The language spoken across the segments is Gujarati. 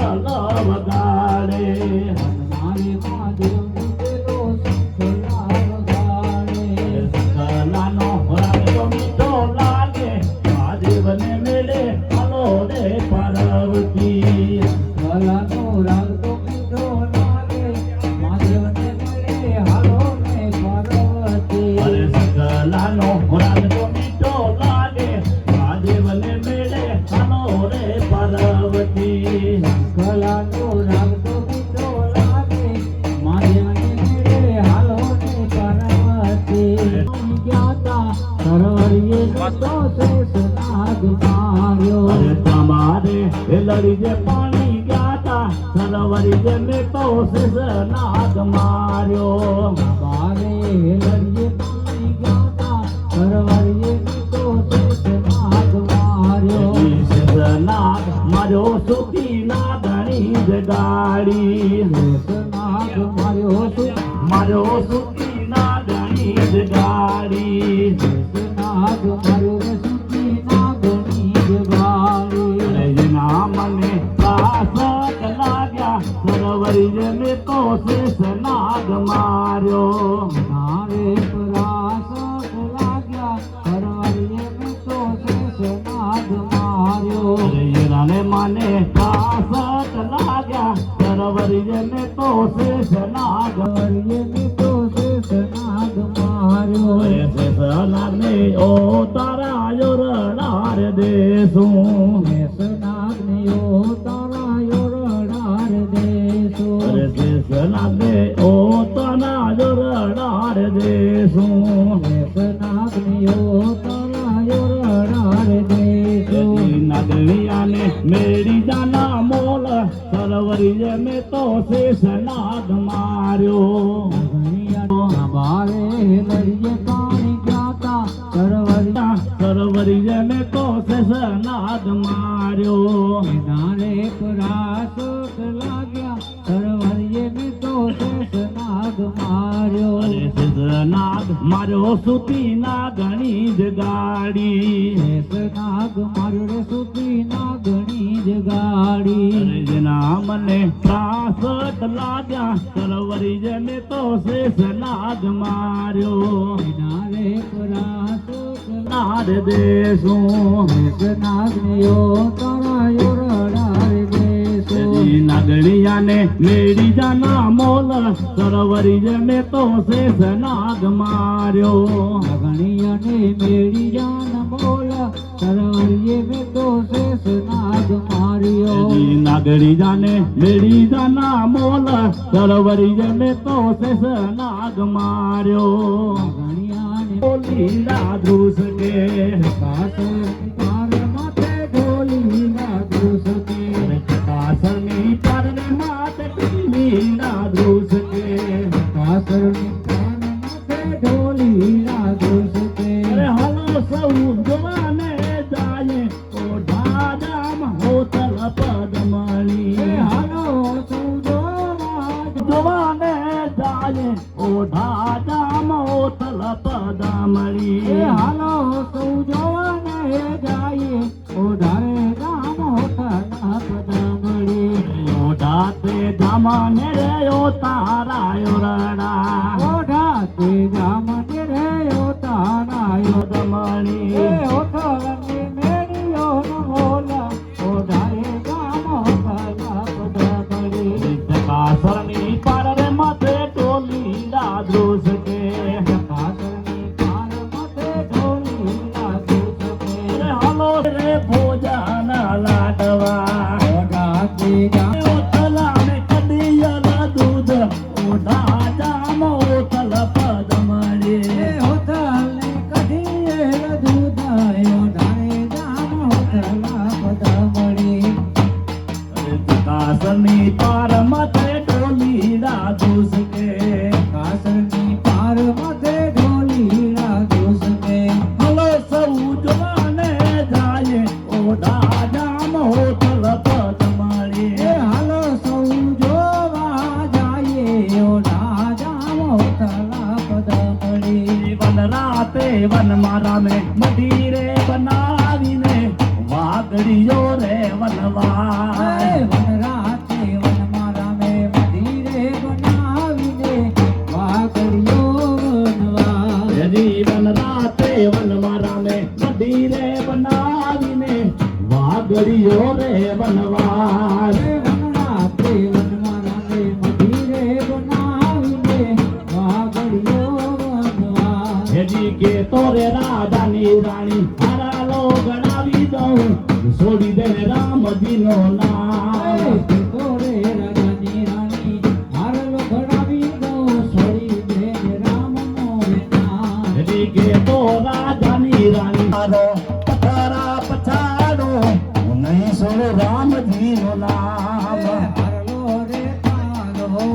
મંગલ વગાડે મારે મહાદેવને પેલો શંખલા વગાડે શંખલાનો રાગ તો મીઠો લાગે મહાદેવને મેળે હાલો રે પાર્વતી શંખલાનો રાગ તો મીઠો લાગે મહાદેવને મળે હાલો ને પાર્વતી અરે શંખલાનો રાગ તો મીઠો લાગે મહાદેવને મેળે હાલો રે પાર્વતી શંખલાનો રાગ તો મીઠો લાગે મહાદેવને મળે હાલો ને પાર્વતી જ્ઞાતા સરોવરીએ તો શેષનાગ માર્યો અરે તમારે એ લડી જે પાણી ગાતા સરોવરી જે મેં તો શેષનાગ માર્યો બારે લડીએ પાણી ગાતા સરોવરીએ તો શેષનાગ માર્યો શેષનાગ માર્યો સુખી ના ધણી જગાડી શેષનાગ માર્યો માર્યો સુખી ના ધણી જગાડી શેષનાગ માર્યો ને સુખી નાગણી જગાડી અરે જેના મને ત્રાસક લાગ્યા સરોવરી જે મેં તો શેષનાગ માર્યો નારે પરાસક લાગ્યા સરોવરીએ મેં તો શેષનાગ માર્યો રાને માને ત્રાસક લાગ્યા સરોવરી જે મેં તો શેષનાગ સરોવરીએ મેં તો શેષનાગ માર્યો શેષનાગને ઓ તારા યોરડાર દેશું શેષનાગને ઓ તારા યોરડાર દેશો અરે શેષનાગને ઓ તારા યોરડાર દેશું શેષનાગને ઓ તારા યોરડાર દેશો નાગરિયાને મેરી જાના મોલ સરોવરી જે મેં તો શેષનાગ માર્યો બારે લડીએ પાણી ગાતા સરોવરી જે મેં તો શેષનાગ માર્યો નારે પરાસક લાગ્યા સરોવરીએ મેં તો શેષનાગ માર્યો અરે શેષનાગ માર્યો સુતી ના ઘણી જગાડી શેષનાગ માર્યો રે સુખી નાગણી જગાડી અરે જેના મને ત્રાસક લાગ્યા સરોવરી જે મેં તો શેષનાગ માર્યો નારે પરાસક નાર દેશું શેષનાગને ઓ તારા યોરડાર દેશો નાગરિયાને મેરી જાના મોલ સરોવરી જે મેં તો શેષનાગ માર્યો નાગણીયાને મેળી જાન બોલ સરોવરીએ મેં તો શેષનાગ માર્યો નાગરી જાને મેરી જાના મોલ સરોવરી જે મેં તો શેષનાગ માર્યો નાગણીયાને લીલા ધ્રુસ કે કાસરની પાર માથે ઢોલીના ધ્રુસ કે કાસરની પારને માથે લીલા ધ્રુસ કે કાસરની પાર માથે ઢોલીના ધ્રુસ કે અરે હાલો સૌ જોવાને જાય ઓઢા જામ હોતલ પદમણી હાલો સૌ જોવાને જાય ઓઢા જામ હોતલ પદમણી હાલો સૌ જોવાને જાય ઓઢારે ગામ હોઠના પદમણી ઓઢા તે જામાને રે ઓ તારા યોરડા ઓઢા તે ગામને રે ઓ તારા પદમણી ઓઠલની મેળીઓ ન મોલા ઓઢારે ગામ હોઠના પદમણી કાસરની પાર રે માથે ટોલીલા ધ્રુસ કે કાસરની પાર માથે ઢોલીના ધ્રુસ કે અરે હાલો રે ભોજન લાડવા ઓઢા તે ગામ ઓથલા ને કડિયલ દૂધ ઓઢા જામ ઓથલ પદમણી હોઠલને કઢીએ દૂધ ઓઢારે ગામ હોઠના પદમણી કાસરની પાર માથે ટોલીલા ધ્રુસ કે કાસરની પાર માથે ઢોલીના ધ્રુસ કે હાલો સૌ જોવાને જાય ઓઢા જામ હોથલ પદમણી હાલો સૌ જોવા જાય ઓઢા જામ હોઠના પદમણી વન રાતે વન મારા મેં મઢીરે બનાવીને વાગડીયો રે વનવા વનરાત ને મંદિરે બનાવીને વાગડીઓ રે વનવાસ વનરાત્રે વનમાં રામે મંદિરે બનાવીને વાગડીઓ વનવાસ. હેજી કે તોરે રાજાની રાણી હારાલો ગણાવી દઉં છોડી દે રામજીનો નામ તોરે રાજાની રાણી હારલો ઘડાવી દો છોડી દે રામનો નામ. હેજી કે તો રાજાની રાણી હારો પથરા પછાડો હું નહીં છોડો રામજીનો નામ હારલો રે તારો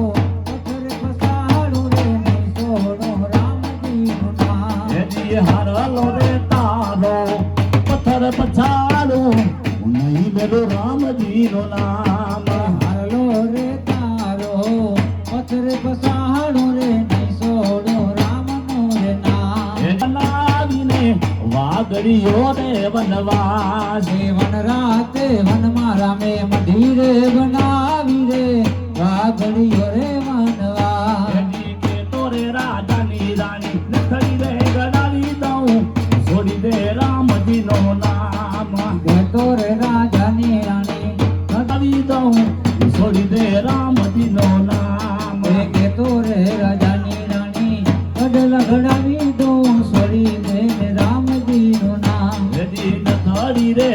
પથ્થર પસાડો રે નહીં છોડો રામજીનું નામ. હેજી હારલો રે તારો પથ્થર પછાડો હું નહીં મેલો રામજીનો નામ હારલો રે તારો પથ્થર પસાડો રે નહીં છોડો રામનું રે નામ. બનાવીને વાગડીઓ રે વનવાસ વનરાતે વનમાં રામે મંદિરે બનાવી રે વાઘડીઓ રે વનવાસ. હેજી કે તોરે રાજાની રાણી નથડી રે ગણાવી દઉં છોડી દે રામજીનો નામ તો રે રાજાની રાણી ગણાવી દઉં છોડી દે રામજીનો નામ કે તો રે રાજાની રાણી કડલ ઘડાવી દો છોડી દે રામજીનું નામ. હેજી નથડી રે